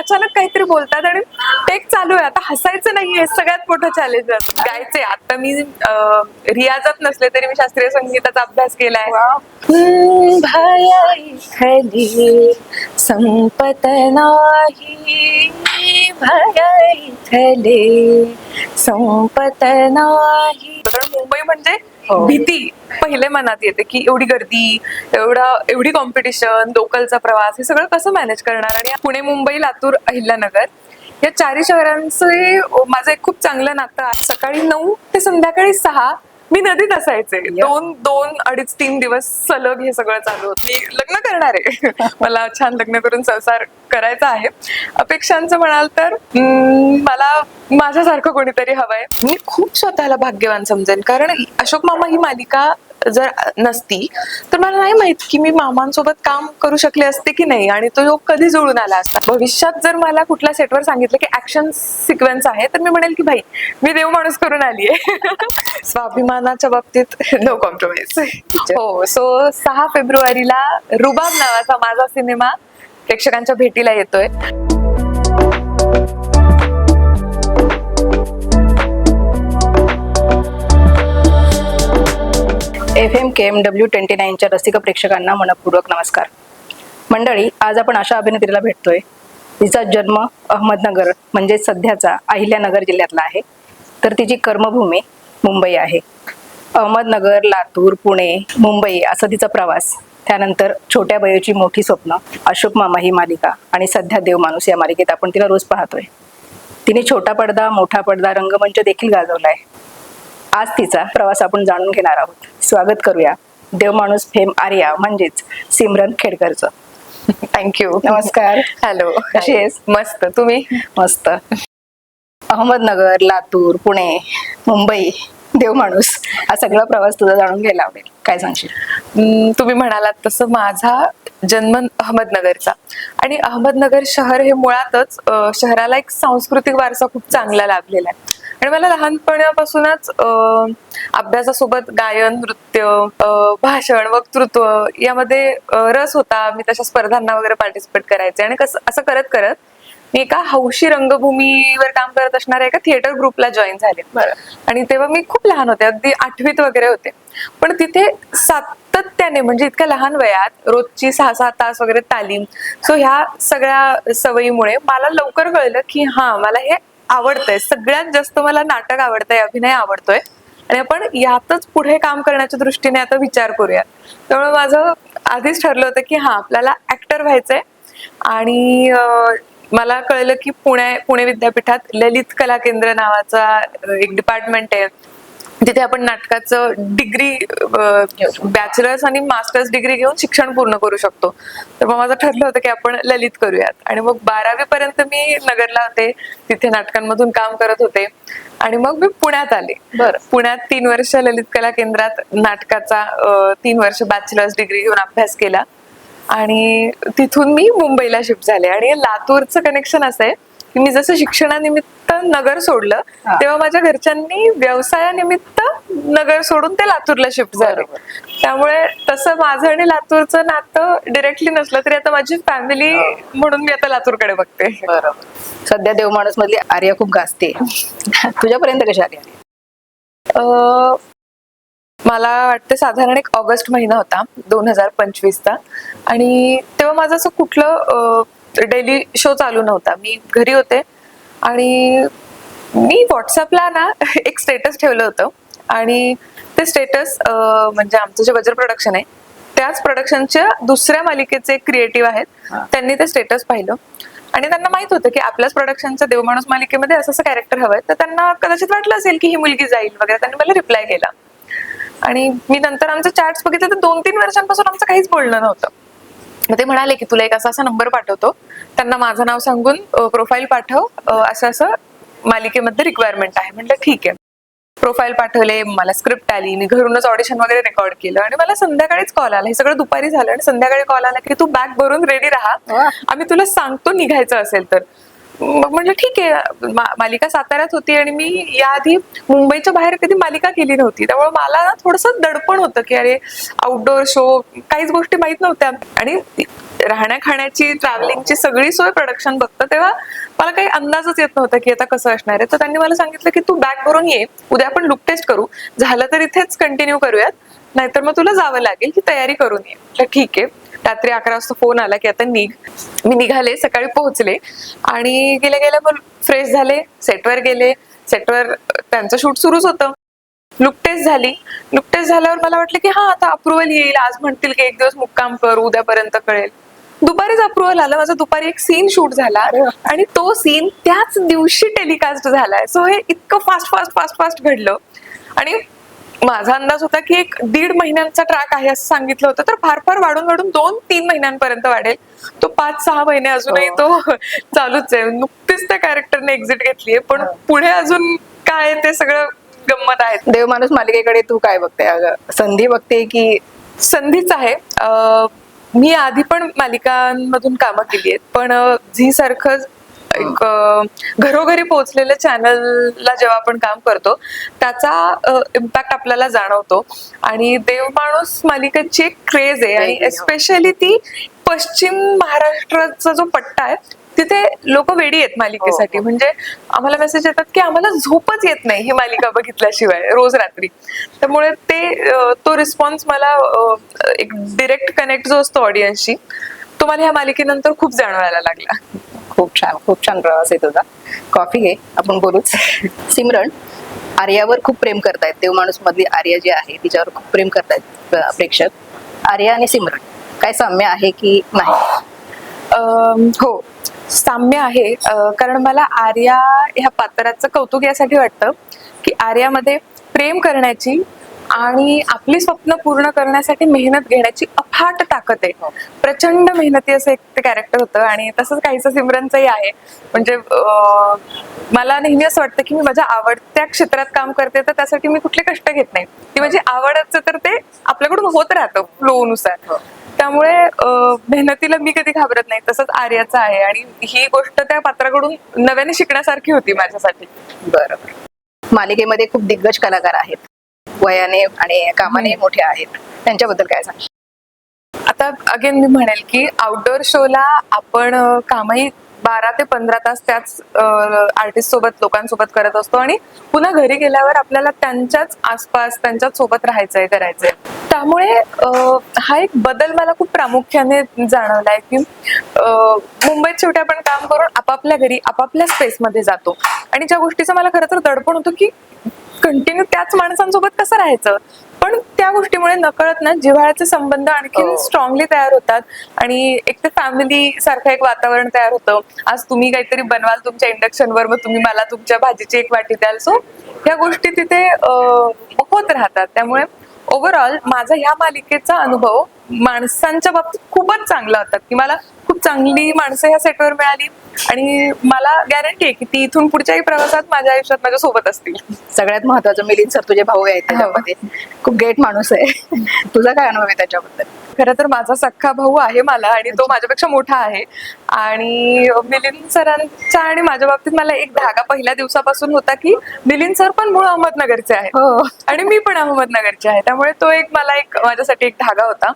अचानक काहीतरी बोलतात आणि टेक चालू आहे, आता हसायचं नाहीये, सगळ्यात मोठं चॅलेंज आहे. गायचे आता मी रियाजात नसले तरी मी शास्त्रीय संगीताचा अभ्यास केलाय. भयाइथली संपत नाही, भयाइथली संपत नाही. कारण मुंबई म्हणजे भीती पहिले मनात येते की एवढी गर्दी, एवढी कॉम्पिटिशन, लोकलचा प्रवास, हे सगळं कसं मॅनेज करणार. आणि पुणे, मुंबई, लातूर, अहिल्यानगर या चारही शहरांचे माझं एक खूप चांगलं नातं आहे. सकाळी 9 ते संध्याकाळी 6 मी नदीत असायचे. 2-2, 2.5-3 दिवस सलग हे सगळं चालू होत. मी लग्न करणार आहे, मला छान लग्न करून संसार करायचा आहे. अपेक्षांचं म्हणाल तर मला माझ्यासारखं कोणीतरी हवंय. मी खूप स्वतःला भाग्यवान समजेन, कारण अशोक मामा ही मालिका जर नसती तर मला नाही माहित की मी मामांसोबत काम करू शकले असते की नाही, आणि तो योग कधी जुळून आला असता. भविष्यात जर मला कुठल्या सेटवर सांगितलं की ऍक्शन सिक्वेन्स आहे, तर मी म्हणेल की भाई मी देव माणूस करून आलीये. स्वाभिमानाच्या बाबतीत नो कॉम्प्रोमाइज. हो, सो 6 फेब्रुवारीला रुबाब नावाचा माझा सिनेमा प्रेक्षकांच्या भेटीला येतोय. FM KMW 29च्या रसिक प्रेक्षकांना मनपूर्वक नमस्कार. मंडळी, आज आपण अशा अभिनेत्रीला भेटतोय तिचा जन्म अहमदनगर म्हणजे सध्याचा अहिल्यानगर जिल्ह्यातला आहे, तर तिची कर्मभूमी मुंबई आहे. अहमदनगर, लातूर, पुणे, मुंबई असा तिचा प्रवास, त्यानंतर छोट्या बयोची मोठी स्वप्न, अशोक मामा ही मालिका आणि सध्या देव माणूस या मालिकेत आपण तिला रोज पाहतोय. तिने छोटा पडदा, मोठा पडदा, रंगमंच देखील गाजवलाय. आज तिचा प्रवास आपण जाणून घेणार आहोत. स्वागत करूया देवमाणूस फेम आर्या म्हणजेच सिमरन खेडकरचं. थँक्यू. नमस्कार. हॅलो, कशी आहेस? मस्त. तुम्ही? मस्त. अहमदनगर, लातूर, पुणे, मुंबई, देवमाणूस हा सगळा प्रवास तुझा जाणून घ्यायला आवडेल. काय सांगशील? तुम्ही म्हणालात तसं माझा जन्म अहमदनगरचा, आणि अहमदनगर शहर हे मुळातच शहराला एक सांस्कृतिक वारसा खूप चांगला लाभलेला आहे. आणि मला लहानपणापासूनच अभ्यासासोबत गायन, नृत्य, भाषण, वक्तृत्व यामध्ये रस होता. मी तशा स्पर्धांना वगैरे पार्टिसिपेट करायचे. आणि असं करत करत मी एका हौशी रंगभूमीवर काम करत असणाऱ्या एका थिएटर ग्रुपला जॉईन झाले. आणि तेव्हा मी खूप लहान होते, अगदी 8वीत वगैरे होते. पण तिथे सातत्याने, म्हणजे इतक्या लहान वयात रोजची 6-6 तास वगैरे तालीम, सो ह्या सगळ्या सवयीमुळे मला लवकर कळलं की हा, मला हे आवडतंय. सगळ्यात जास्त मला नाटक आवडतंय, अभिनय आवडतोय, आणि आपण यातच पुढे काम करण्याच्या दृष्टीने आता विचार करूया. त्यामुळे माझं आधीच ठरलं होतं की हा, आपल्याला ऍक्टर व्हायचंय. आणि मला कळलं की पुणे विद्यापीठात ललित कला केंद्र नावाचा एक डिपार्टमेंट आहे. तिथे आपण नाटकाचं डिग्री, बॅचलर्स आणि मास्टर्स डिग्री घेऊन शिक्षण पूर्ण करू शकतो. तर मग माझं ठरलं होतं की आपण ललित करूयात. आणि मग 12वी पर्यंत मी नगरला होते, तिथे नाटकांमधून काम करत होते. आणि मग मी पुण्यात आले. पुण्यात 3 वर्ष ललित कला केंद्रात नाटकाचा 3 वर्ष बॅचलर्स डिग्री घेऊन अभ्यास केला. आणि तिथून मी मुंबईला शिफ्ट झाले. आणि लातूरचं कनेक्शन असं आहे की मी जसं शिक्षणानिमित्त नगर सोडलं, तेव्हा माझ्या घरच्यांनी व्यवसायानिमित्त नगर सोडून ते लातूरला शिफ्ट झाले. त्यामुळे तसं माझं आणि लातूरचं नातं डिरेक्टली नसलं तरी आता माझी फॅमिली म्हणून मी आता लातूरकडे बघते. सध्या देवमाणूस मधली आर्या खूप गाजते. तुझ्यापर्यंत कशी आली? मला वाटतं साधारण एक ऑगस्ट महिना होता 2025चा. आणि तेव्हा माझं असं कुठलं डेली शो चालू नव्हता. मी घरी होते आणि मी व्हॉट्सअपला ना एक स्टेटस ठेवलं होतं. आणि ते स्टेटस म्हणजे आमचं जे वज्र प्रोडक्शन आहे, त्याच प्रोडक्शनच्या दुसऱ्या मालिकेचे क्रिएटिव्ह आहेत, त्यांनी ते स्टेटस पाहिलं. आणि त्यांना माहित होतं की आपल्याच प्रोडक्शनच्या देवमाणूस मालिकेमध्ये असं कॅरेक्टर हवंय. तर त्यांना कदाचित वाटलं असेल की ही मुलगी जाईल वगैरे. त्यांनी मला रिप्लाय केला. आणि मी नंतर आमचे चॅट्स बघितले तर 2-3 वर्षांपासून आमचं काहीच बोलणं नव्हतं. मग ते म्हणाले की तुला एक असा नंबर पाठवतो, त्यांना माझं नाव सांगून प्रोफाईल पाठव, असं मालिकेमध्ये रिक्वायरमेंट आहे. म्हटलं ठीक आहे. प्रोफाईल पाठवले, मला स्क्रिप्ट आली, मी घरूनच ऑडिशन वगैरे रेकॉर्ड केलं. आणि मला संध्याकाळीच कॉल आला. हे सगळं दुपारी झालं आणि संध्याकाळी कॉल आला की तू बॅग भरून रेडी राहा, आम्ही तुला सांगतो निघायचं असेल तर. मग म्हटलं ठीक आहे. मालिका साताऱ्यात होती आणि मी याआधी मुंबईच्या बाहेर कधी मालिका केली नव्हती. त्यामुळे मला ना थोडंसं दडपण होतं की अरे, आउटडोअर शो, काहीच गोष्टी माहित नव्हत्या. आणि राहण्या खाण्याची ट्रॅव्हलिंगची सगळी सोय प्रोडक्शन बघतं तेव्हा मला काही अंदाजच येत नव्हता की आता कसं असणार आहे. तर त्यांनी मला सांगितलं की तू बॅग भरून ये, उद्या आपण लुक टेस्ट करू, झालं तर इथेच कंटिन्यू करूयात, नाहीतर मग तुला जावं लागेल, की तयारी करून ये. म्हटलं ठीक आहे. रात्री 11 वाजता फोन आला की आता निघ. मी निघाले, सकाळी पोहोचले आणि गेल्या गेल्या मग फ्रेश झाले, सेटवर गेले. सेटवर त्यांचं शूट सुरूच होतं. लुक टेस्ट झाली. लुक टेस्ट झाल्यावर मला वाटलं की हा आता अप्रुव्हल येईल, आज म्हणतील की एक दिवस मुक्काम कर, उद्यापर्यंत कळेल. दुपारीच अप्रुव्हल आलं. माझा दुपारी एक सीन शूट झाला आणि तो सीन त्याच दिवशी टेलिकास्ट झालाय. सो हे इतकं फास्ट फास्ट फास्ट फास्ट घडलं. आणि माझा अंदाज होता की 1-1.5 महिन्यांचा ट्रॅक आहे असं सांगितलं होतं, तर फार फार वाढून वाढून 2-3 महिन्यांपर्यंत वाढेल. तो 5-6 महिने अजूनही तो चालूच आहे. नुकतीच त्या कॅरेक्टरने एक्झिट घेतलीये, पण पुढे अजून काय ते सगळं गंमत आहे. देवमाणूस मालिकेकडे तू काय बघते अगं? संधी बघते की? संधीच आहे. मी आधी पण मालिकांमधून कामं केली आहेत, पण झी सारखं एक घरोघरी पोहोचलेल्या चॅनलला जेव्हा आपण काम करतो त्याचा इम्पॅक्ट आपल्याला जाणवतो. आणि देवमाणूस मालिकेची एक क्रेज आहे आणि एस्पेशली ती पश्चिम महाराष्ट्राचा जो पट्टा आहे तिथे लोक वेडी आहेत मालिकेसाठी. म्हणजे आम्हाला मेसेज येतात की आम्हाला झोपच येत नाही ही मालिका बघितल्याशिवाय रोज रात्री. त्यामुळे तो रिस्पॉन्स मला एक डिरेक्ट कनेक्ट जो असतो ऑडियन्सशी तो मला ह्या मालिकेनंतर खूप जाणवायला लागला. खूप छान प्रवास आहे तुझा. कॉफी घे, आपण बोलूच. सिमरन, आर्यावर खूप प्रेम करतायत. देवमाणूस मधली आर्या जी आहे तिच्यावर खूप प्रेम करतायत प्रेक्षक. आर्या आणि सिमरन काय साम्य आहे की नाही? हो, साम्य आहे. कारण मला आर्या ह्या पात्राचं कौतुक यासाठी वाटतं की आर्यामध्ये प्रेम करण्याची आणि आपली स्वप्न पूर्ण करण्यासाठी मेहनत घेण्याची अफाट ताकद आहे. प्रचंड मेहनती असं एक ते कॅरेक्टर होतं आणि तसंच काहीसं सिमरनचंही आहे. म्हणजे मला नेहमी असं वाटतं की मी माझ्या आवडत्या क्षेत्रात काम करते तर त्यासाठी मी कुठले कष्ट घेत नाही. ती माझी आवडच तर ते आपल्याकडून होत राहतं फ्लोनुसार. त्यामुळे मेहनतीला मी कधी घाबरत नाही. तसंच आर्याचं आहे आणि ही गोष्ट त्या पात्राकडून नव्याने शिकण्यासारखी होती माझ्यासाठी. बरोबर. मालिकेमध्ये खूप दिग्गज कलाकार आहेत, वयाने आणि कामाने मोठे आहेत, त्यांच्याबद्दल काय सांगशील? आता अगेन मी म्हणेल की आउटडोअर शोला आपण कामही 12 ते 15 तास त्याच आर्टिस्ट सोबत लोकांसोबत करत असतो आणि पुन्हा घरी गेल्यावर आपल्याला त्यांच्याच आसपास त्यांच्याच सोबत राहायचंय करायचंय. त्यामुळे हा एक बदल मला खूप प्रामुख्याने जाणवलाय की मुंबईत शेवटी आपण काम करून आपापल्या घरी आपापल्या स्पेसमध्ये जातो आणि ज्या गोष्टीचं मला खरं तर दडपण होतं की कंटिन्यू त्याच माणसांसोबत कसं राहायचं, पण त्या गोष्टीमुळे नकळत ना जिव्हाळ्याचे संबंध आणखी स्ट्रॉंगली तयार होतात आणि एक ते फॅमिली सारखं एक वातावरण तयार होतं. आज तुम्ही काहीतरी बनवाल तुमच्या इंडक्शनवर, मग तुम्ही मला तुमच्या भाजीची एक वाटी द्याल. सो ह्या गोष्टी तिथे होत राहतात. त्यामुळे ओव्हरऑल माझा ह्या मालिकेचा अनुभव माणसांच्या बाबतीत खूपच चांगला होता की मला खूप चांगली माणसं ह्या सेटवर मिळाली आणि मला गॅरंटी आहे की ती इथून पुढच्याही प्रवासात माझ्या आयुष्यात माझ्या सोबत असतील. सगळ्यात महत्वाचं मिलिंद सर तुझे भाऊ आहेत त्याच्यामध्ये. खूप ग्रेट माणूस आहे. तुझा काय अनुभव आहे त्याच्याबद्दल? खरं तर माझा सख्खा भाऊ आहे मला आणि तो माझ्यापेक्षा मोठा आहे. आणि मिलिंद सरांचा आणि माझ्या बाबतीत मला एक धागा पहिल्या दिवसापासून होता की मिलिंद सर पण मूळ अहमदनगरचे आहेत आणि मी पण अहमदनगरचे आहे. त्यामुळे तो एक मला एक माझ्यासाठी एक धागा होता.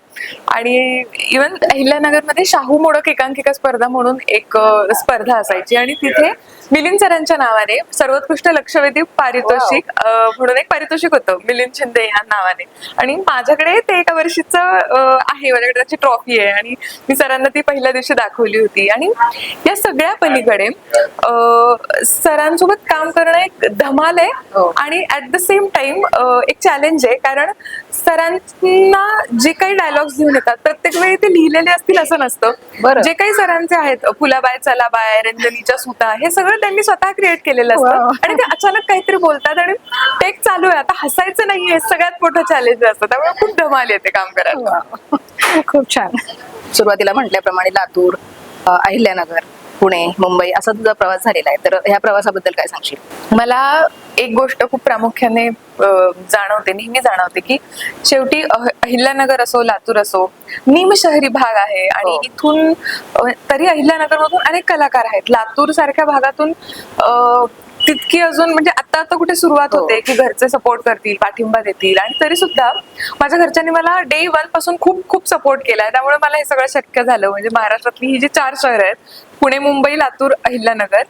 आणि इव्हन अहिल्यानगरमध्ये शाहू मोडक एकांकिका स्पर्धा म्हणून एक स्पर्धा असायची आणि तिथे मिलिंद सरांच्या नावाने सर्वोत्कृष्ट लक्षवेधी पारितोषिक म्हणून एक पारितोषिक होतं मिलिंद शिंदे या नावाने. आणि माझ्याकडे ते एका वर्षीचं आहे, माझ्याकडे त्याची ट्रॉफी आहे आणि मी सरांना ती पहिल्या दिवशी दाखवली होती. आणि या सगळ्या पलीकडे सरांसोबत काम करणं एक धमाल आहे आणि ऍट द सेम टाइम एक चॅलेंज आहे. कारण सरांना जे काही डायलॉग्स घेऊन येतात प्रत्येक वेळी ते लिहिलेले असतील असं नसतं. जे काही सरांचे आहेत, फुलाबाय चलाबाय, रंजनीच्या सुता, हे सगळं त्यांनी स्वतः क्रिएट केलेलं असतं आणि ते अचानक काहीतरी बोलतात आणि टेक चालू आहे, आता हसायचं नाहीये, सगळ्यात मोठं चॅलेंज असतं. त्यामुळे खूप धमाल येते काम करायला. खूप छान. सुरुवातीला म्हटल्याप्रमाणे लातूर, अहिल्यानगर, पुणे, मुंबई असा तुझा प्रवास झालेला आहे, तर ह्या प्रवासाबद्दल काय सांगशील? मला एक गोष्ट खूप प्रामुख्याने जाणवते, नेहमी जाणवते की शेवटी अहिल्यानगर असो, लातूर असो, निमशहरी भाग आहे आणि इथून तरी अहिल्यानगर मधून अनेक कलाकार आहेत. लातूर सारख्या भागातून तितकी अजून म्हणजे आता कुठे सुरुवात होते की घरचे सपोर्ट करतील, पाठिंबा देतील, आणि तरी सुद्धा माझ्या घरच्यांनी मला डे 1 पासून खूप खूप सपोर्ट केलाय. त्यामुळे मला हे सगळं शक्य झालं. म्हणजे महाराष्ट्रातली ही जी 4 शहरं आहेत, पुणे, मुंबई, लातूर, अहिल्यानगर,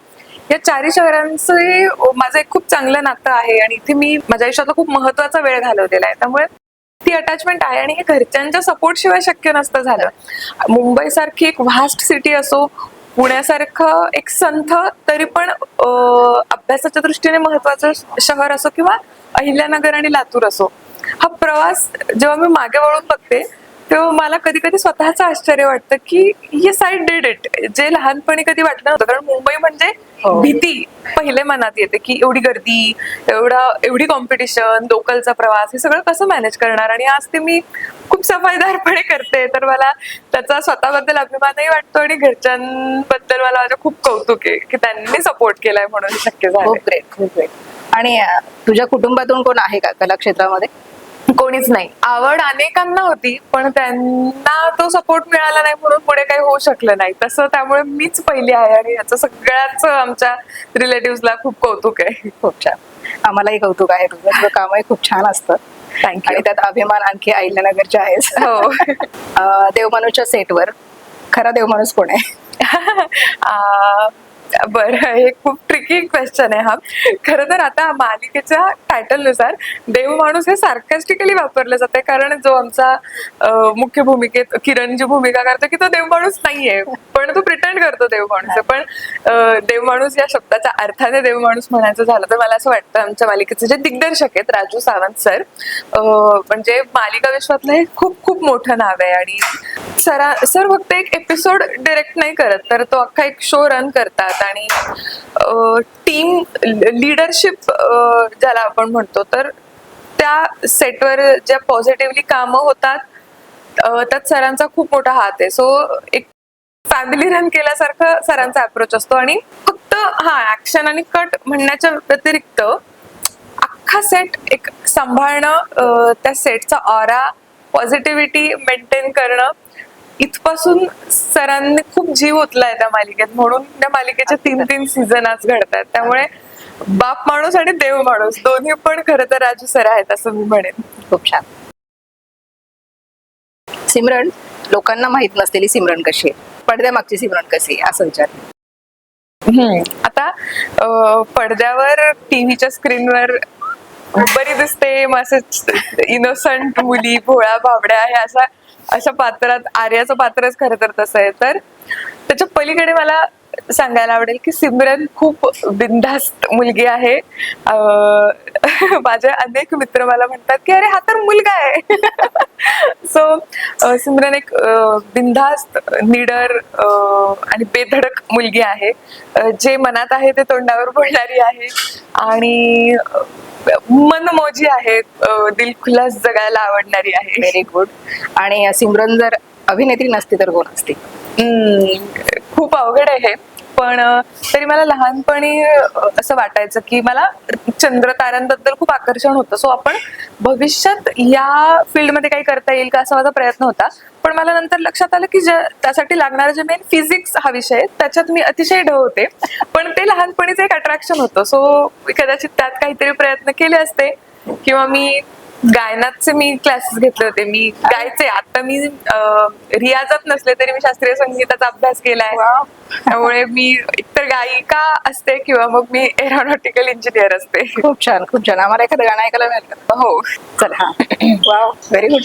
या 4 शहरांचे माझं एक खूप चांगलं नातं आहे आणि इथे मी माझ्या आयुष्यातला खूप महत्वाचा वेळ घालवलेला आहे. त्यामुळे ती अटॅचमेंट आहे आणि हे घरच्यांच्या सपोर्ट शिवाय शक्य नसतं झालं. मुंबई सारखी एक व्हास्ट सिटी असो, पुण्यासारखं एक संथ तरी पण अभ्यासाच्या दृष्टीने महत्वाचं शहर असो, किंवा अहिल्यानगर आणि लातूर असो, हा प्रवास जेव्हा मी मागे वळून बघते तेव्हा मला कधी कधी स्वतःच आश्चर्य वाटतं की येस आय डिड इट, जे लहानपणी कधी वाटलं नव्हतं. कारण मुंबई म्हणजे भीती पहिले मनात येते की एवढी गर्दी, एवढी कॉम्पिटिशन, लोकलचा प्रवास, हे सगळं कसं मॅनेज करणार. आणि आज ते मी खूप सफाईदारपणे करते, तर मला त्याचा स्वतःबद्दल अभिमानही वाटतो आणि घरच्यांबद्दल मला माझं खूप कौतुक आहे की त्यांनी सपोर्ट केलाय म्हणून शक्य झालं. खूप ग्रेट, खूप ग्रेट. आणि तुझ्या कुटुंबातून कोण आहे का कला क्षेत्रामध्ये? कोणीच नाही. आवड अनेकांना होती, पण त्यांना तो सपोर्ट मिळाला नाही म्हणून पुढे काही होऊ शकलं नाही तसं. त्यामुळे मीच पहिली आहे आणि याचं सगळ्याच आमच्या रिलेटिव्हला खूप कौतुक आहे. खूप छान. आम्हालाही कौतुक आहे तुझं कामही खूप छान असतं. थँक्यू. आणि त्यात अभिमान आणखी अहिल्यानगरचे आहेस. हो. देवमाणूसच्या सेटवर खरा देवमाणूस कोण आहे? बरं, हे खूप ट्रिकी क्वेश्चन आहे हा. खरं तर आता मालिकेच्या टायटल नुसार देव माणूस हे सार्कॅस्टिकली वापरलं जाते, कारण जो आमचा मुख्य भूमिकेत किरण जी भूमिका करतो की तो देव माणूस नाहीये, पण तो प्रिटेंड करतो देव माणूस आहे. पण देव माणूस या शब्दाच्या अर्थाने देव माणूस म्हणायचं झालं तर मला असं वाटतं आमच्या मालिकेचे जे दिग्दर्शक आहेत राजू सावंत सर, म्हणजे मालिका विश्वातलं हे खूप खूप मोठं नाव आहे. आणि सर फक्त एक एपिसोड डिरेक्ट नाही करत, तर तो अख्खा एक शो रन करतात आणि टीम लिडरशिप ज्याला आपण म्हणतो, तर त्या सेटवर ज्या पॉझिटिव्हली कामं होतात त्यात सरांचा खूप मोठा हात आहे. सो एक फॅमिली रन केल्यासारखं सरांचा अप्रोच असतो. आणि फक्त ऍक्शन आणि कट म्हणण्याच्या व्यतिरिक्त अख्खा सेट एक सांभाळणं, त्या सेटचा ऑरा, पॉझिटिव्हिटी मेंटेन करणं, इथपासून सरांनी खूप जीव ओतलाय त्या मालिकेत. म्हणून त्या मालिकेचे 3 सीझन आज घडतात. त्यामुळे बाप माणूस आणि देव माणूस दोन्ही पण खरं तर राजू सर आहेत असं मी म्हणेन. खूप छान. सिमरन, लोकांना माहित नसलेली सिमरन कशी आहे, पडद्यामागची सिमरन कशी आहे असं विचार. आता पडद्यावर टीव्हीच्या स्क्रीनवर बरी दिसते, मस्त इनोसंट मुली, भोळ्या भाबड्या, हे अशा पात्रात आर्याचं पात्रच खरं तर तसं आहे. तर त्याच्या पलीकडे मला सांगायला आवडेल की सिमरन खूप बिनधास्त मुलगी आहे. माझे अनेक मित्र मला म्हणतात की अरे हा तर मुलगा आहे. सो सिमरन एक बिनधास्त, निडर आणि बेधडक मुलगी आहे. जे मनात आहे ते तोंडावर बोलणारी आहे आणि मनमोजी आहे, दिलखुलास जगायला आवडणारी आहे. Very good. आणि सिमरन जर अभिनेत्री नसती तर कोण असती? खूप अवघड आहे हे, पण तरी मला लहानपणी असं वाटायचं की मला चंद्रताऱ्यांबद्दल खूप आकर्षण होतं. सो आपण भविष्यात या फील्डमध्ये काही करता येईल का असा माझा प्रयत्न होता. पण मला नंतर लक्षात आलं की त्यासाठी लागणारं जे मेन फिजिक्स हा विषय आहे त्याच्यात मी अतिशय ढ होते, पण ते लहानपणीचं एक अट्रॅक्शन होतं. सो कदाचित त्यात काहीतरी प्रयत्न केले असते, किंवा मी गायनाचे क्लासेस घेतले होते. मी गायचे, आता मी रियाजात नसले तरी मी शास्त्रीय संगीताचा अभ्यास केलाय. त्यामुळे मी एकतर गायिका असते किंवा मग मी एरोनॉटिकल इंजिनियर असते. खूप छान, खूप छान. आम्हाला एखादं गाणं ऐकायला मिळेल का? हो, चल. Wow, very good.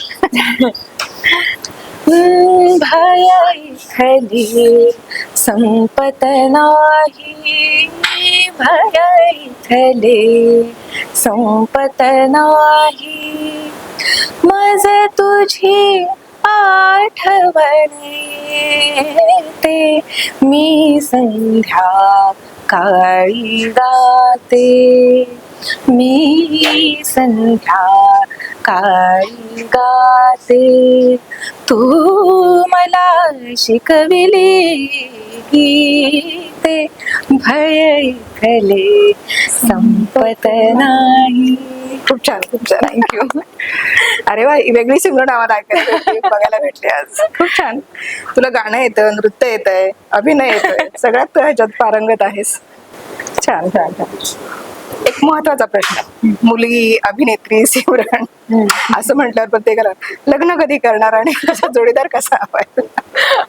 भया इथली संपत नाही, भया इथले संपत नाही, मज तुझी आठवण येते, मी संध्या काळी गाते, मी संध्या काळी गाते, तू मला शिकविली गीते, भय इथले संपत नाही. खूप छान, खूप छान. थँक्यू. अरे वा, वेगळी सिमरन आम्हाला ऐकायला बघायला भेटली आज. खूप छान. तुला गाणं येतं, नृत्य येतंय, अभिनय येतोय, सगळ्यात ह्याच्यात पारंगत आहेस. छान छान छान. एक महत्वाचा प्रश्न, मुलगी अभिनेत्री सिमरन असं म्हटल्यावर प्रत्येकाला लग्न कधी करणार आणि त्याचा जोडीदार कसा हवाय?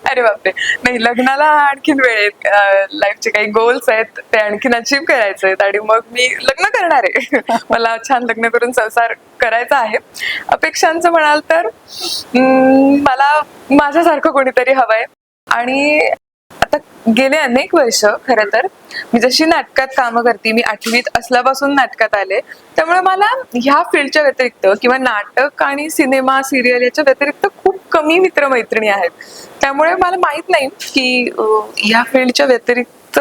अरे बापरे, नाही, लग्नाला आणखीन वेळ आहेत. लाईफचे काही गोल्स आहेत ते आणखीन अचीव्ह करायचे आहेत आणि मग मी लग्न करणार आहे. मला छान लग्न करून संसार करायचा आहे. अपेक्षांचं म्हणाल तर मला माझ्यासारखं कोणीतरी हवंय. आणि आता गेले अनेक वर्ष खरं तर मी जशी नाटकात कामं करते, मी 8वीत असल्यापासून नाटकात आले, त्यामुळे मला ह्या फील्डच्या व्यतिरिक्त किंवा नाटक आणि सिनेमा सिरियल याच्या व्यतिरिक्त खूप कमी मित्रमैत्रिणी आहेत. त्यामुळे मला माहित नाही की ह्या फील्डच्या व्यतिरिक्त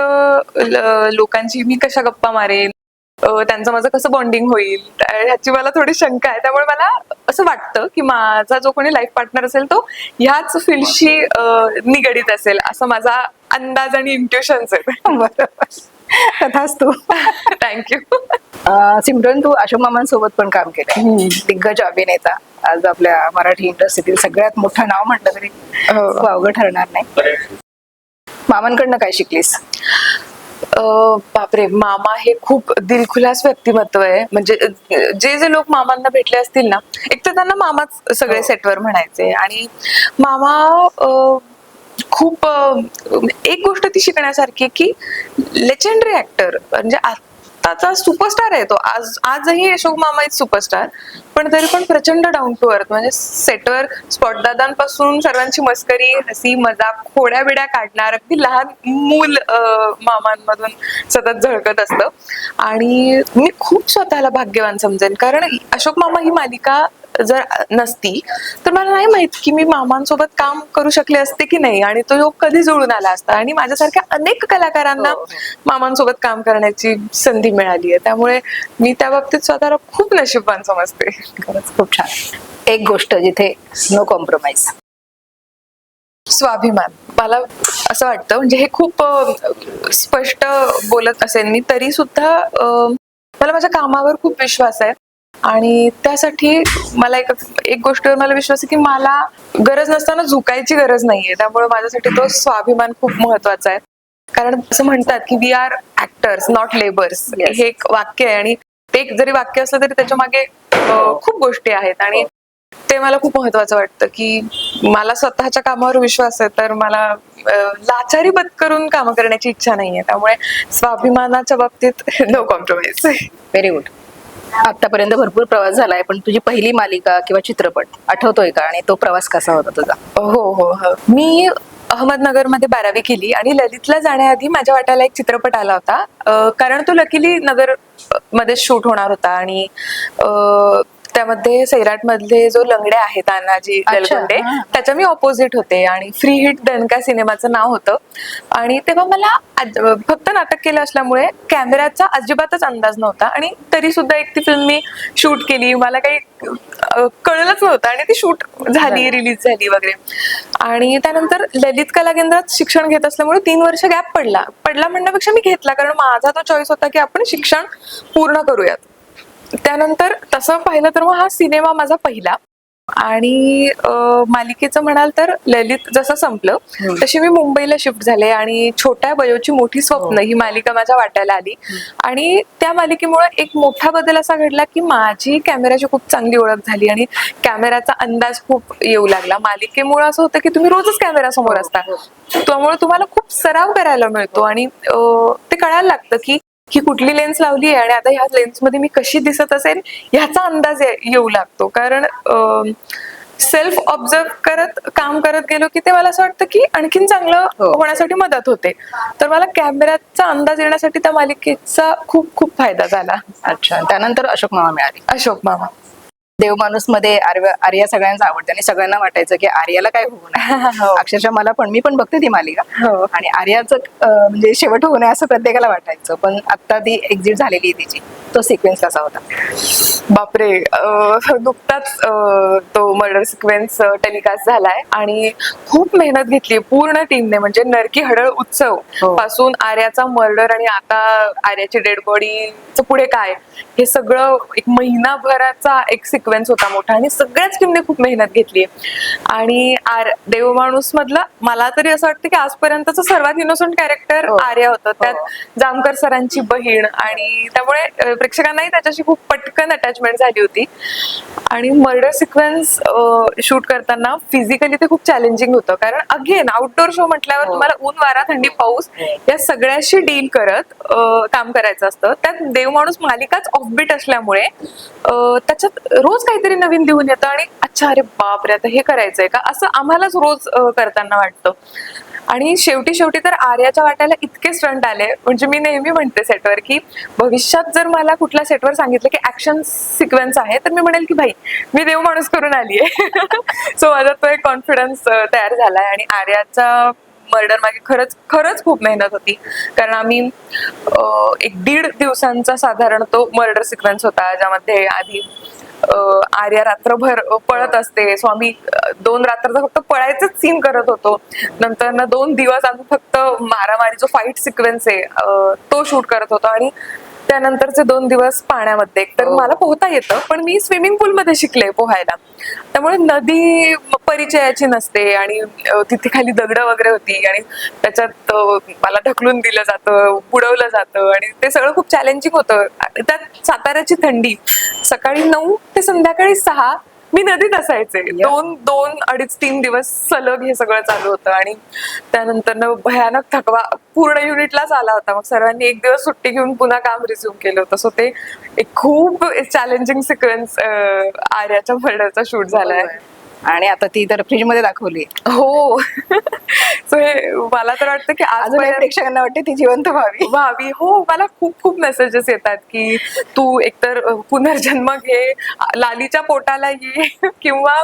लोकांची मी कशा गप्पा मारेन, त्यांचं माझं कसं बॉन्डिंग होईल ह्याची मला थोडी शंका आहे. त्यामुळे मला असं वाटतं की माझा जो कोणी लाईफ पार्टनर असेल तो ह्याच फील्डशी निगडीत असेल, असं माझा अंदाज आणि इंट्युशन्स आहे. बरोबर, तथास्तु. थँक्यू. सिमरन, तू अशोक मामांसोबत पण काम केलंय. दिग्गज अभिनेता, आज आपल्या मराठी इंडस्ट्रीतील सगळ्यात मोठं नाव म्हटलं तरी खूप अवघड ठरणार नाही. मामांकडनं काय शिकलीस? बापरे, मामा हे खूप दिलखुलास व्यक्तिमत्व आहे. म्हणजे जे जे लोक मामांना भेटले असतील ना, एक तर त्यांना मामाच सगळे सेटवर म्हणायचे. आणि मामा खूप एक गोष्ट ती शिकण्यासारखी की लेजेंडरी ऍक्टर, म्हणजे आताचा सुपरस्टार आहे तो. आजही अशोक मामा इज सुपरस्टार, पण तरी पण प्रचंड डाऊन टू अर्थ. म्हणजे सेटवर स्पॉटदादांपासून सर्वांची मस्करी, हसी मजाक, खोड्या बिड्या काढणार अगदी लहान मूल मामांमधून सतत झळकत असतं. आणि मी खूप स्वतःला भाग्यवान समजेन, कारण अशोक मामा ही मालिका जर नसती तर मला नाही माहित की मी मामांसोबत काम करू शकले असते की नाही, आणि तो योग कधी जुळून आला असता. आणि माझ्यासारख्या अनेक कलाकारांना मामांसोबत काम करण्याची संधी मिळाली आहे. त्यामुळे मी त्या बाबतीत स्वतःला खूप नशीबवान समजते. खरंच खूप छान. एक गोष्ट जिथे नो कॉम्प्रोमाइज. स्वाभिमान. मला असं वाटतं, म्हणजे हे खूप स्पष्ट बोलत असेल मी तरी सुद्धा मला माझ्या कामावर खूप विश्वास आहे. आणि त्यासाठी मला एक गोष्टीवर मला विश्वास आहे की मला गरज नसताना झुकायची गरज नाहीये. त्यामुळे माझ्यासाठी तो स्वाभिमान खूप महत्वाचा आहे. कारण असं म्हणतात की we are actors not labours, हे एक वाक्य आहे. आणि ते एक जरी वाक्य असलं तरी त्याच्या मागे खूप गोष्टी आहेत. आणि ते मला खूप महत्वाचं वाटतं की मला स्वतःच्या कामावर विश्वास आहे, तर मला लाचारी पत्करून काम करण्याची इच्छा नाहीये. त्यामुळे स्वाभिमानाच्या बाबतीत नो कॉम्प्रोमाइज. Very good. आतापर्यंत भरपूर प्रवास झालाय, पण तुझी पहिली मालिका किंवा चित्रपट आठवतोय का? आणि तो प्रवास कसा होता तुझा? हो. मी अहमदनगरमध्ये 12वी केली आणि ललितला जाण्याआधी माझ्या वाट्याला एक चित्रपट आला होता, कारण तो लकीली नगर मध्ये शूट होणार होता. आणि त्यामध्ये सैराट मधले जो लंगडे आहेत तानाजी दलगुंडे, त्याच्या मी ऑपोजिट होते. आणि फ्री हिट दणका सिनेमाचं नाव होतं. आणि तेव्हा मला फक्त नाटक केलं असल्यामुळे कॅमेऱ्याचा अजिबातच अंदाज नव्हता. आणि तरी सुद्धा एक ती फिल्म मी शूट केली, मला काही कळलंच नव्हतं. आणि ती शूट झाली, रिलीज झाली वगैरे. आणि त्यानंतर ललित कला केंद्रात शिक्षण घेत असल्यामुळे 3 वर्ष गॅप पडला म्हणण्यापेक्षा मी घेतला, कारण माझा तो चॉईस होता की आपण शिक्षण पूर्ण करूयात. त्यानंतर तसं पाहिलं तर मग हा सिनेमा माझा पहिला. आणि मालिकेचं म्हणाल तर ललित जसं संपलं तशी मी मुंबईला शिफ्ट झाले. आणि छोट्या बयोची मोठी स्वप्न ही मालिका माझ्या वाट्याला आली. आणि त्या मालिकेमुळे एक मोठा बदल असा घडला की माझी कॅमेराची खूप चांगली ओळख झाली आणि कॅमेराचा अंदाज खूप येऊ लागला. मालिकेमुळे असं होतं की तुम्ही रोजच कॅमेरा समोर असता, त्यामुळे तुम्हाला खूप सराव करायला मिळतो. आणि ते कळायला लागतं की ही कुठली लेन्स लावली आहे आणि आता ह्या लेन्स मध्ये मी कशी दिसत असेल ह्याचा अंदाज येऊ लागतो. कारण सेल्फ ऑब्झर्व करत काम करत गेलो की ते मला असं वाटतं की आणखीन चांगलं होण्यासाठी मदत होते. तर मला कॅमेऱ्याचा अंदाज येण्यासाठी त्या मालिकेचा खूप खूप फायदा झाला. अच्छा. त्यानंतर अशोक मामा मिळाली. अशोक मामा. देवमाणूस मध्ये आर्या सगळ्यांना आवडते आणि सगळ्यांना वाटायचं की आर्याला काय होऊ नये. अक्षरशः मी पण बघते ती मालिका. आणि आर्याचं म्हणजे शेवट होऊ नये असं प्रत्येकाला वाटायचं. पण आता ती एक्झिट झालेली आहे तिची. तो सिक्वेन्स कसा होता? बापरे, नुकताच तो मर्डर सिक्वेन्स टेलिकास्ट झालाय आणि खूप मेहनत घेतली पूर्ण टीमने. म्हणजे नरकी हडळ उत्सव हो. पासून आर्याचा मर्डर आणि आता आर्याची डेड बॉडीचं पुढे काय, हे सगळं एक महिनाभराचा एक सिक्वेन्स होता मोठा आणि सगळ्याच टीमने खूप मेहनत घेतली. आणि देवमाणूस मधलं मला तरी असं वाटतं की आजपर्यंतचं सर्वात इनोसंट कॅरेक्टर हो. आर्या होतं. त्यात हो. जामकर सरांची बहीण आणि त्यामुळे प्रेक्षकांनाही त्याच्याशी खूप पटकन अटॅचमेंट झाली होती. आणि मर्डर सिक्वेन्स शूट करताना फिजिकली ते खूप चॅलेंजिंग होतं, कारण अगेन आउटडोर शो म्हटल्यावर हो. तुम्हाला ऊन वारा थंडी पाऊस या सगळ्याशी डील करत काम करायचं असतं. त्यात देवमाणूस मालिकाच ऑफबीट असल्यामुळे त्याच्यात रोज काहीतरी नवीन लिहून येतं आणि अच्छा अरे बापरे आता हे करायचंय का, असं आम्हालाच रोज करताना वाटतं. आणि शेवटी तर आर्याच्या वाट्याला इतके स्टंट आले, म्हणजे मी नेहमी म्हणते सेटवर की भविष्यात जर मला कुठल्या सेटवर सांगितलं की ऍक्शन सिक्वेन्स आहे तर मी म्हणेल की भाई मी देव माणूस करून आलीये. सो माझा तो एक कॉन्फिडन्स तयार झालाय. आणि आर्याचा मर्डर मागे खरंच खूप मेहनत होती, कारण आम्ही 1-1.5 दिवसांचा साधारण तो मर्डर सिक्वेन्स होता, ज्यामध्ये आधी आर्या रात्रभर पळत असते. सो आम्ही 2 रात्र फक्त पळायचंच सीन करत होतो. नंतर ना 2 दिवस आम्ही फक्त मारामारी जो फाईट सिक्वेन्स आहे तो शूट करत होतो. आणि त्यानंतरचे 2 दिवस पाण्यामध्ये. तर मला पोहता येतं, पण मी स्विमिंग पूल मध्ये शिकले पोहायला, त्यामुळे नदी परिचयाची नसते. आणि तिथे खाली दगड वगैरे होती आणि त्याच्यात मला ढकलून दिलं जातं, बुडवलं जातं आणि ते सगळं खूप चॅलेंजिंग होतं. त्यात साताऱ्याची थंडी, सकाळी 9 ते संध्याकाळी 6 मी नदीत असायचे. 2-2.5-3 दिवस सलग हे सगळं चालू होतं. आणि त्यानंतर भयानक थकवा पूर्ण युनिटलाच आला होता. मग सर्वांनी 1 दिवस सुट्टी घेऊन पुन्हा काम रिझ्यूम केलं होतं. सो ते एक खूप चॅलेंजिंग सिक्वेन्स आर्याच्या मर्डरचा शूट झालाय. आणि आता ती तर फ्रीज मध्ये दाखवली. हो. सो हे मला तर वाटतं की अजून प्रेक्षकांना वाटते ती जिवंत व्हावी. हो, मला खूप मेसेजेस येतात की तू एकतर पुनर्जन्म घे, लालीच्या पोटाला ये, किंवा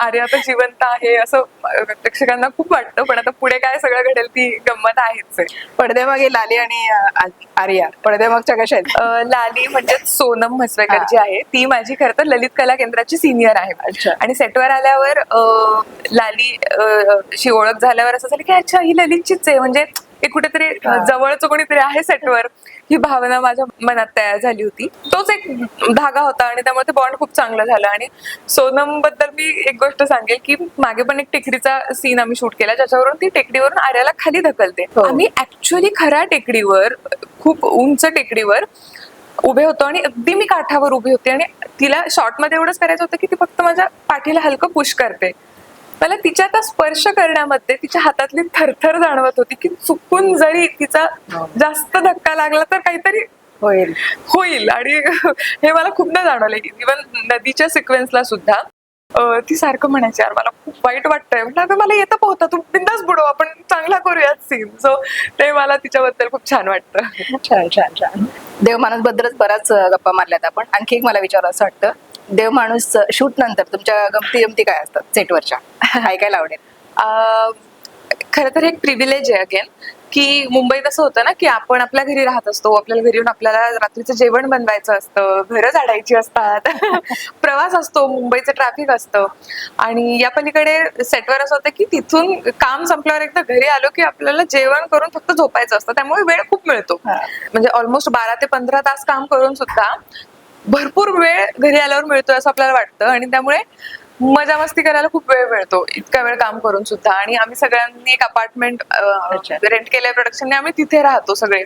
अरे आता जिवंत आहे, असं प्रेक्षकांना खूप वाटतं. पण आता पुढे काय सगळं घडेल ती गंमत आहेच आहे. पडद्यामागे लाली आणि आर्या पडद्यामागच्या कशा आहेत? लाली म्हणजे सोनम म्हसवेकर जी आहे ती माझी खरं तर ललित कला केंद्राची सिनियर आहे. अच्छा. आणि सेटवर आल्यावर लाली शी ओळख झाल्यावर असं झालं की अच्छा ही ललितचीच आहे, म्हणजे एक कुठेतरी जवळचं कोणीतरी आहे सेटवर, ही भावना माझ्या मनात तयार झाली होती. तोच एक धागा होता आणि त्यामुळे ते बॉन्ड खूप चांगलं झालं. आणि सोनम बद्दल मी एक गोष्ट सांगेल की मागे पण एक टेकडीचा सीन आम्ही शूट केला, ज्याच्यावरून ती टेकडीवरून आर्याला खाली ढकलते. आम्ही ऍक्च्युअली खऱ्या टेकडीवर, खूप उंच टेकडीवर उभे होतो आणि अगदी मी काठावर उभी होते आणि तिला शॉर्ट मध्ये एवढंच करायचं होतं की ती फक्त माझ्या पाठीला हलकं पुश करते. मला तिच्या त्या स्पर्श करण्यामध्ये तिच्या हातातली थरथर जाणवत होती की चुकून जरी तिचा जास्त धक्का लागला तर काहीतरी होईल. आणि हे मला खूपदा जाणवलंय. इव्हन नदीच्या सिक्वेन्सला सुद्धा ती सारखं म्हणायची यार मला खूप वाईट वाटतंय, म्हटलं अगं मला येतं पोहता, तू बिंदास बुडव, आपण चांगला करूयात सीन. सो ते मला तिच्याबद्दल खूप छान वाटतं. छान. देवमाणूस बद्दलच बऱ्याच गप्पा मारल्यात आपण. आणखी एक मला विचारावं असं वाटतं, देवमाणूस शूट नंतर तुमच्या गमती काय असतात सेटवरच्या, ऐकायला आवडेल. खरं तर एक प्रिव्हिलेज आहे अगेन, की मुंबईत असं होतं ना की आपण आपल्या घरी राहत असतो, आपल्याला घरी येऊन आपल्याला रात्रीचं जेवण बनवायचं असतं, घरं झाडायची असतात, प्रवास असतो, मुंबईचं ट्रॅफिक असतं. आणि या पलीकडे सेटवर असं होतं की तिथून काम संपल्यावर एकदा घरी आलो की आपल्याला जेवण करून फक्त झोपायचं असतं, त्यामुळे वेळ खूप मिळतो. म्हणजे ऑलमोस्ट 12 ते 15 तास काम करून सुद्धा भरपूर वेळ घरी आल्यावर मिळतोय असं आपल्याला वाटतं. आणि त्यामुळे मजा मस्ती करायला खूप वेळ मिळतो इतका वेळ काम करून सुद्धा. आणि आम्ही सगळ्यांनी एक अपार्टमेंट रेंट केलंय प्रोडक्शनने, आम्ही तिथे राहतो सगळे.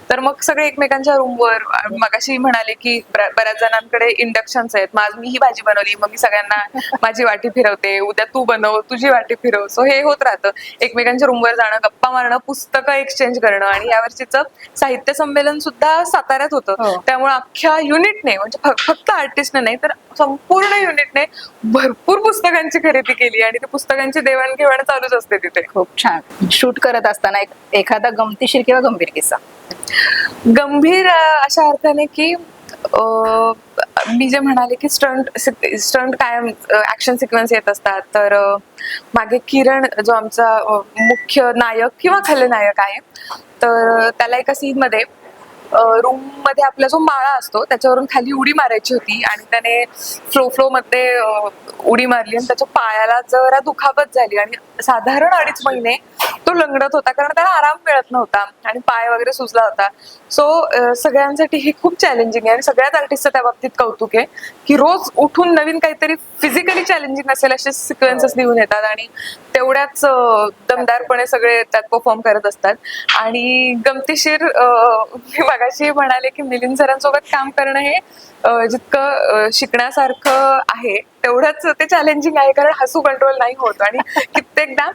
तर मग सगळे एकमेकांच्या रूमवर, मगाशी म्हणाले की बऱ्याच जणांकडे इंडक्शन्स आहेत, मग आज मी ही भाजी बनवली, मग मी सगळ्यांना माझी वाटी फिरवते, उद्या तू बनव, तुझी वाटी फिरव. सो हे होत राहतं, एकमेकांच्या रूमवर जाणं, गप्पा मारणं, पुस्तकं एक्सचेंज करणं. आणि यावर्षीचं साहित्य संमेलन सुद्धा साताऱ्यात होतं, त्यामुळे अख्ख्या युनिटने, म्हणजे फक्त आर्टिस्टने नाही तर संपूर्ण युनिटने भरपूर पुस्तकांची खरेदी केली आणि त्या पुस्तकांची देवाणघेवाण चालूच असते तिथे. खूप छान. शूट करत असताना एखादा गमतीशीर किंवा गंभीर किस्सा? गंभीर अशा अर्थाने की मी जे म्हणाले की स्टंट कायम ऍक्शन सिक्वेन्स येत असतात. तर मागे किरण जो आमचा मुख्य नायक किंवा खलनायक आहे, तर त्याला एका सीन मध्ये रूम मध्ये आपला जो माळा असतो त्याच्यावरून खाली उडी मारायची होती आणि त्याने फ्लो मध्ये उडी मारली आणि त्याच्या पायाला जरा दुखापत झाली आणि साधारण 2.5 महिने तो लंगडत होता कारण त्याला आराम मिळत नव्हता आणि पाय वगैरे सुजला होता. सो सगळ्यांसाठी हे खूप चॅलेंजिंग आहे आणि सगळ्याच आर्टिस्टचं त्या बाबतीत कौतुक आहे की रोज उठून नवीन काहीतरी फिजिकली चॅलेंजिंग असेल असे सिक्वेन्सेस लिहून येतात आणि तेवढ्याच दमदारपणे सगळे त्यात परफॉर्म करत असतात. आणि गमतीशीर मी मगाशी म्हणाले की मिलिंद सरांसोबत काम करणं हे जितकं शिकण्यासारखं आहे तेवढंच ते चॅलेंजिंग आहे कारण हसू कंट्रोल नाही होत आणि कित्येकदा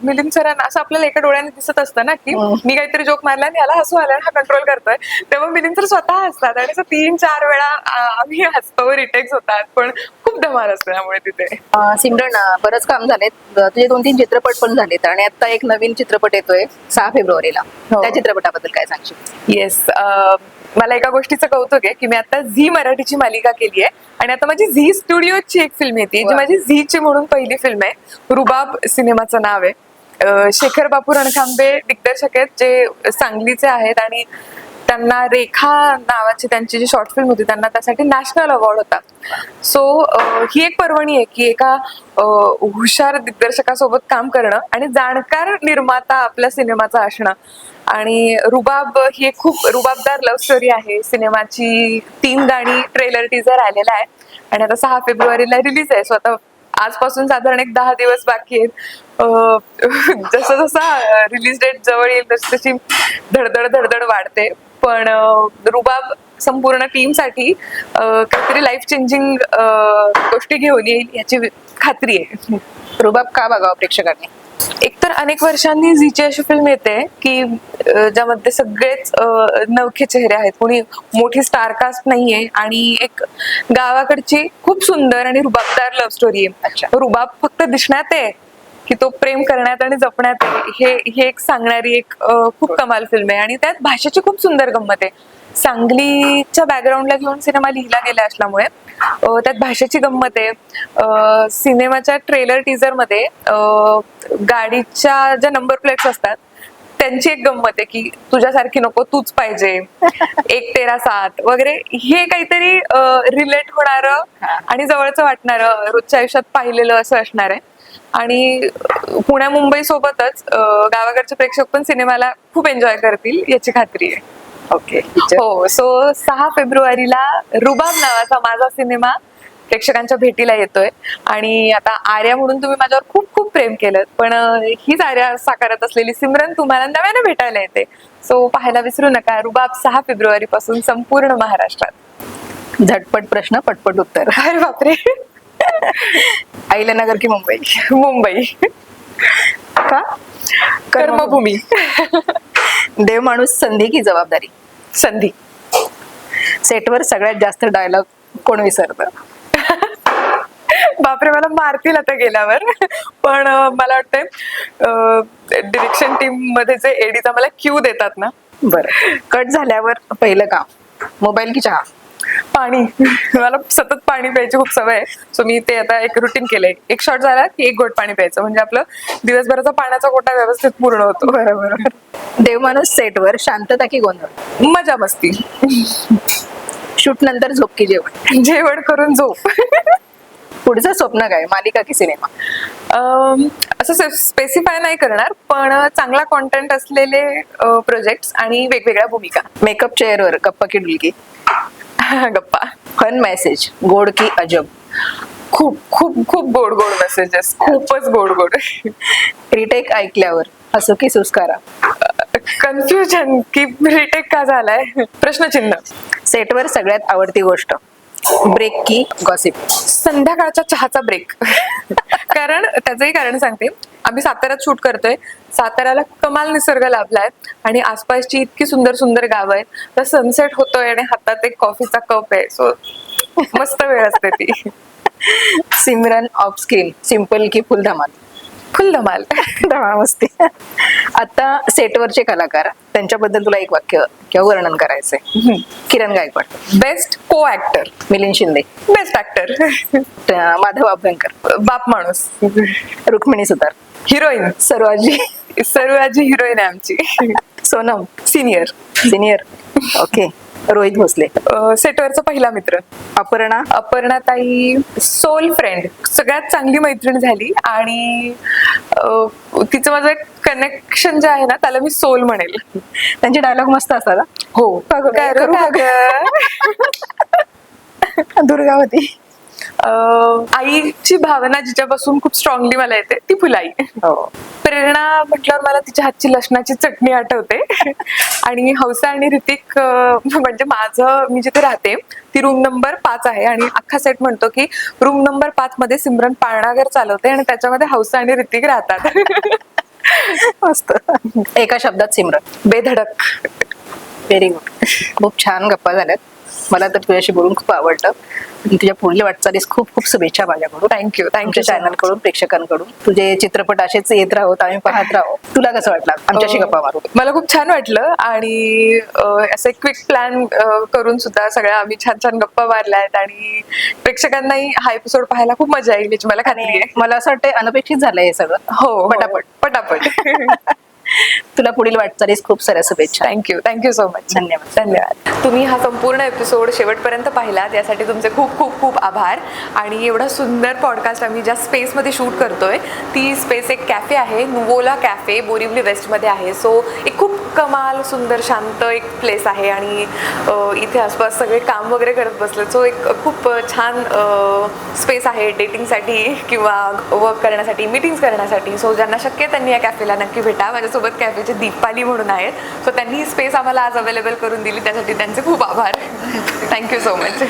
मिलिंद सरांना असं आपल्याला एका डोळ्याने दिसत असतं ना की मी काहीतरी जोक मारला आणि याला हसू आलं आणि हा कंट्रोल करतोय तेव्हा मिलिंद सर स्वतः हसतात आणि असं 3-4 वेळा आम्ही हसतो, रिटेक्स होतात पण खूप धमाल असते त्यामुळे तिथे. सिमरन, बरंच काम झालेत, तुझे 2-3 चित्रपट पण झालेत आणि आता एक नवीन चित्रपट येतोय 6 फेब्रुवारीला. हो. त्या चित्रपटाबद्दल काय सांगशील? येस, मला एका गोष्टीचं कौतुक आहे की मी आता झी मराठीची मालिका केली आहे आणि आता माझी झी स्टुडिओची एक फिल्म येते जी माझी झीची म्हणून पहिली फिल्म आहे. रुबाब सिनेमाचं नाव आहे. शेखर बापू रणखांबे दिग्दर्शक आहेत जे सांगलीचे आहेत आणि त्यांना रेखा नावाची त्यांची जी शॉर्ट फिल्म होती त्यांना त्यासाठी नॅशनल अवॉर्ड होता. सो ही एक पर्वणी आहे की एका हुशार दिग्दर्शकासोबत काम करणं आणि जाणकार निर्माता आपल्या सिनेमाचा असणं. आणि रुबाब ही एक खूप रुबाबदार लव्ह स्टोरी आहे. सिनेमाची 3 गाणी ट्रेलर टीजर आलेला आहे आणि आता 6 फेब्रुवारीला रिलीज आहे. स्वतः आजपासून साधारण एक 10 दिवस बाकी आहेत. जसं जसा रिलीज डेट जवळ येईल तशी तशी धडधड वाढते. पण रुबाब संपूर्ण टीमसाठी काहीतरी लाईफ चेंजिंग गोष्टी घेऊन येईल याची खात्री आहे. रुबाब का बघावं प्रेक्षकांनी? एकतर अनेक वर्षांनी झीची अशी फिल्म येते की ज्यामध्ये सगळेच नवखे चेहरे आहेत, कोणी मोठी स्टारकास्ट नाहीये आणि एक गावाकडची खूप सुंदर आणि रुबाबदार लव्ह स्टोरी आहे. अच्छा. रुबाब फक्त दिसण्यात आहे की तो प्रेम करण्यात आणि जपण्यात आहे हे एक सांगणारी एक खूप कमाल फिल्म आहे आणि त्यात भाषेची खूप सुंदर गंमत आहे. सांगलीच्या बॅकग्राऊंडला घेऊन सिनेमा लिहिला गेला असल्यामुळे त्यात भाषेची गंमत आहे. सिनेमाच्या ट्रेलर टीजर मध्ये गाडीच्या ज्या नंबर प्लेट्स असतात त्यांची एक गंमत आहे की तुझ्यासारखी नको तूच पाहिजे, 1-13-7 वगैरे. हे काहीतरी रिलेट होणारं आणि जवळचं वाटणारं रोजच्या आयुष्यात पाहिलेलं असं असणार आहे. आणि पुण्या मुंबई सोबतच गावाकडचे प्रेक्षक पण सिनेमाला खूप एन्जॉय करतील याची खात्री आहे. ओके. हो, सो 6 फेब्रुवारीला रुबाब नावाचा माझा सिनेमा प्रेक्षकांच्या भेटीला येतोय आणि आता आर्या म्हणून तुम्ही माझ्यावर खूप खूप प्रेम केलं पण हीच आर्या साकारत असलेली सिमरन तुम्हाला नव्याने भेटायला येते. सो पाहायला विसरू नका. रुबाब 6 फेब्रुवारी पासून संपूर्ण महाराष्ट्रात. झटपट प्रश्न, पटपट उत्तर. अरे बापरे. अहिल्यानगर की मुंबई? मुंबई. का? कर्मभूमी. देव माणूस, संधी की जबाबदारी? संधी. सेटवर सगळ्यात जास्त डायलॉग कोण विसरतं? बापरे, मला मारतील आता गेल्यावर. पण मला वाटतंय डिरेक्शन टीम मध्ये जे एडीचा मला क्यू देतात ना. बरं, कट झाल्यावर पहिलं काम, मोबाईल की चहा? पाणी. मला सतत पाणी प्यायची खूप सवय आहे. सो मी ते आता एक रुटीन केलंय. एक शॉट झाला की 1 घोट पाणी प्यायचं म्हणजे आपलं दिवसभराचा पाण्याचा कोटा व्यवस्थित पूर्ण होतो. बरोबर. देव माणूस सेटवर शांतता की गोंधळ? मजा मस्ती. शूट नंतर झोप की जेवण? जेवण करून झोप. पुढचं स्वप्न काय, मालिका की सिनेमा? असं स्पेसिफाय नाही करणार पण चांगला कॉन्टेंट असलेले प्रोजेक्ट्स आणि वेगवेगळ्या भूमिका. मेकअप चेअरवर गप्पा की डुलकी? गप्पा. फन मेसेज, गोड की अजब? खूप खूप खूप गोड गोड मेसेजेस, खूपच गोड गोड. रिटेक ऐकल्यावर हसू की सुस्कारा? कन्फ्युजन की रिटेक का झालाय प्रश्नचिन्ह. सेटवर सगळ्यात आवडती गोष्ट, ब्रेक की गॉसिप? संध्याकाळच्या चहाचा ब्रेक. कारण त्याचंही कारण सांगते. आम्ही साताऱ्यात शूट करतोय. साताऱ्याला कमाल निसर्ग लाभलाय आणि आसपासची इतकी सुंदर सुंदर गावं आहेत. तर सनसेट होतोय आणि हातात एक कॉफीचा कप आहे. सो मस्त वेळ असते ती. सिमरन ऑफ स्क्रीन सिंपल की फुल धमाल? फुल धमाल. धमाल मस्ती. आता सेटवरचे कलाकार त्यांच्याबद्दल तुला एक वाक्य किंवा वर्णन करायचंय. Kiran Gaikwad, best co actor, Milind Shinde, best actor, Madhav Abhyankar, बाप माणूस, रुक्मिणी सुतार, हिरोईन, सर्वाजी, सर्वाजी हिरोईन आहे आमची, Sonam senior, senior, okay, Rohit Bhosale, सेटवरचा पहिला मित्र, अपर्णा, अपर्णाताई सोल फ्रेंड, सगळ्यात चांगली मैत्रीण झाली आणि तिचं माझं एक कनेक्शन जे आहे ना त्याला मी सोल म्हणेल. त्यांचे डायलॉग मस्त असतात हा. हो, काय रे, काय गं? दुर्गावती, आईची भावना जिच्यापासून खूप स्ट्रॉंगली मला येते ती फुलाई. हो, प्रेरणा म्हटल्यावर मला तिच्या हातची लसणाची चटणी आठवते. आणि हौसा आणि ऋतिक म्हणजे माझं, मी जिथे राहते ती रूम नंबर 5 आहे आणि अख्खा सेट म्हणतो की रूम नंबर 5 मध्ये सिमरन पाळणाघर चालवते आणि त्याच्यामध्ये हौसा आणि ऋतिक राहतात. मस्त. एका शब्दात सिमरन. बेधडक. Very good. खूप छान गप्पा झाल्यात. मला तर तुझ्याशी बोलून खूप आवडलं. तुझ्या पुढल्या वाटचालीस खूप खूप शुभेच्छा माझ्याकडून. थँक्यू. आमच्या चॅनल कडून, प्रेक्षकांकडून. तुझे चित्रपट असेच येत राहोत, आम्ही पाहत राहू. तुला कसं वाटलं आमच्याशी गप्पा मारून? मला खूप छान वाटलं आणि असं क्विक प्लॅन करून सुद्धा सगळ्या आम्ही छान छान गप्पा मारल्या आहेत आणि प्रेक्षकांनाही हा एपिसोड पाहायला खूप मजा येईल याची मला खात्री आहे. मला असं वाटतं अनपेक्षित झालंय हे सगळं. हो, पटापट. पटापट. तुला पुढील वाटचालीस खूप साऱ्या शुभेच्छा. Thank you so much. धन्यवाद. तुम्ही हा संपूर्ण एपिसोड शेवटपर्यंत पाहिलात यासाठी तुमचे खूप खूप खूप आभार. आणि एवढा सुंदर पॉडकास्ट आम्ही ज्या स्पेसमध्ये शूट करतोय ती स्पेस एक कॅफे आहे, नुवोला कॅफे, बोरिवली वेस्टमध्ये आहे. सो एक खूप कमाल सुंदर शांत एक प्लेस आहे आणि इथे आसपास सगळे काम वगैरे करत बसले. सो एक खूप छान स्पेस आहे डेटिंगसाठी किंवा वर्क करण्यासाठी, मीटिंग्स करण्यासाठी. सो ज्यांना शक्य त्यांनी या कॅफेला नक्की भेटा. माझ्यासोबत कॅफेचे दीपाली म्हणून आहेत. सो त्यांनी ही स्पेस आम्हाला आज अवेलेबल करून दिली त्यासाठी त्यांचे खूप आभार. Thank you so much.